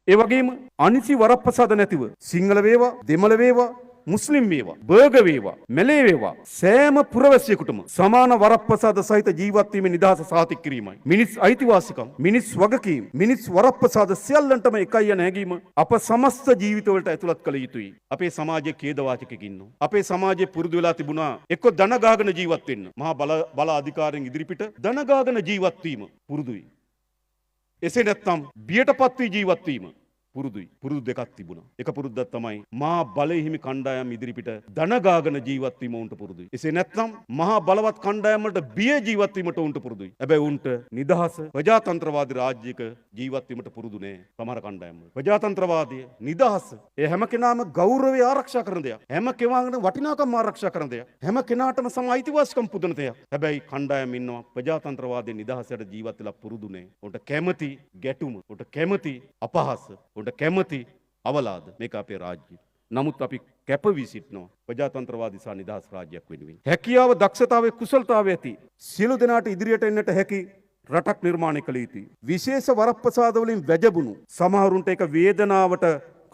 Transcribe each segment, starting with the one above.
ඒ වගේම අනිසි වරප්‍රසාද නැතිව සිංහල වේවා, දෙමළ වේවා, මුස්ලිම් වේවා, බර්ග වේවා, මැලේ වේවා සෑම පුරවැසියෙකුටම සමාන වරප්‍රසාද සහිත ජීවත් වීමේ නිදහස සාතික කිරීමයි. මිනිස් අයිතිවාසිකම්, මිනිස් වගකීම්, මිනිස් වරප්‍රසාද සියල්ලන්ටම එකයි යන හැඟීම අප සමස්ත ජීවිතවලට ඇතුළත් කළ යුතුයි. අපේ සමාජයේ ඛේදවාචකෙක ඉන්නවා. අපේ සමාජයේ පුරුදු වෙලා තිබුණා එක්ක ධන ගාගෙන ජීවත් වෙන්න. මහා බල අධිකාරියෙන් ඉදිරිපිට ධන ගාගෙන ජීවත් වීම පුරුදුයි. එසේ නැත්නම් බියටපත් වී ජීවත් වීම පුරුදුයි. පුරුදු දෙකක් තිබුණා. එක පුරුද්දක් තමයි මහා බලය හිමි කණ්ඩායම් ඉදිරිපිට ධන ගාගෙන ජීවත් වීම උන්ට පුරුදුයි. එසේ නැත්නම් මහා බලවත් කණ්ඩායම් වලට බිය ජීවත් වීමට උන්ට පුරුදුයි. හැබැයි උන්ට නිදහස ප්‍රජාතන්ත්‍රවාදී රාජ්‍යයක ජීවත් වීමට පුරුදු නෑ සමහර කණ්ඩායම් වල. ප්‍රජාතන්ත්‍රවාදී නිදහස ඒ හැම කෙනාම ගෞරවය ආරක්ෂා කරන දෙයක්. හැම කෙනාගේම වටිනාකම් ආරක්ෂා කරන දෙයක්. හැම කෙනාටම සම අයිතිවාසිකම් පුදන දෙයක්. හැබැයි කණ්ඩායම් ඉන්නවා ප්‍රජාතන්ත්‍රවාදී නිදහසට ජීවත් වෙලා පුරුදු නෑ. උන්ට කැමති ගැටුම, උන්ට කැමති අපහාස, උන්ට කැමති අවලාද. මේක අපේ රාජ්‍යය. නමුත් අපි කැපවී සිටිනවා ප්‍රජාතන්ත්‍රවාදී සහ නිදහස් රාජ්‍යයක් වෙනුවෙන්. හැකියාව, දක්ෂතාවය, කුසලතාවය ඇති සියලු දෙනාට ඉදිරියට එන්නට හැකි රටක් නිර්මාණය කළ යුතුයි. විශේෂ වරප්‍රසාද වලින් වැජඹුණු සමහරුන්ට ඒක වේදනාවට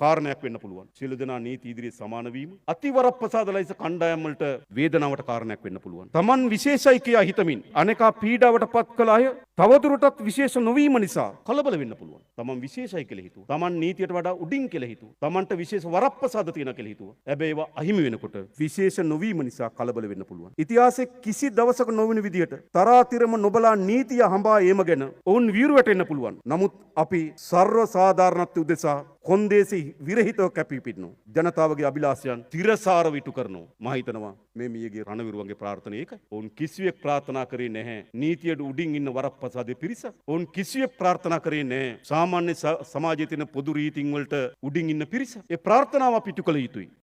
කාරණයක් වෙන්න පුළුවන්. සියලු දෙනා නීති ඉදිරියේ සමාන වීම අතිවරප්‍රසාද ලයිස කණ්ඩායම් වලට වේදනාවට කාරණයක් වෙන්න පුළුවන්. Taman විශේෂයි කියා හිතමින් අනේකා පීඩාවට පත් කළ අය තවදුරටත් විශේෂ නොවීම නිසා කලබල වෙන්න පුළුවන්. Taman විශේෂයි කියලා හිතුවා. Taman නීතියට වඩා උඩින් කියලා හිතුවා. Tamanට විශේෂ වරප්‍රසාද තියෙනවා කියලා හිතුවා. හැබැයි ඒවා අහිමි වෙනකොට විශේෂ නොවීම නිසා කලබල වෙන්න පුළුවන්. ඉතිහාසයේ කිසි දවසක නොවන විදියට තරාතිරම නොබලා නීතිය හඹා ඒම ගැන ඔවුන් වීරු වැටෙන්න පුළුවන්. නමුත් අපි සර්ව සාධාරණත්වය උදෙසා කොන්දේසි විරහිතව කැපී පිටිනවා. ජනතාවගේ අභිලාෂයන් තිරසාරව ඉටු කරනවා. මම හිතනවා මේ මියගේ රණවිරුවන්ගේ ප්‍රාර්ථනාව ඒකයි. ඔවුන් කිසිවෙක් ප්‍රාර්ථනා කරේ නැහැ නීතියට උඩින් ඉන්න වරප්‍රසාදේ පිරිස. ඔවුන් කිසිවෙක් ප්‍රාර්ථනා කරේ නැහැ සාමාන්‍ය සමාජයේ තියෙන පොදු රීතීන් වලට උඩින් ඉන්න පිරිස. ඒ ප්‍රාර්ථනාව අපි ඉටු කළ යුතුයි.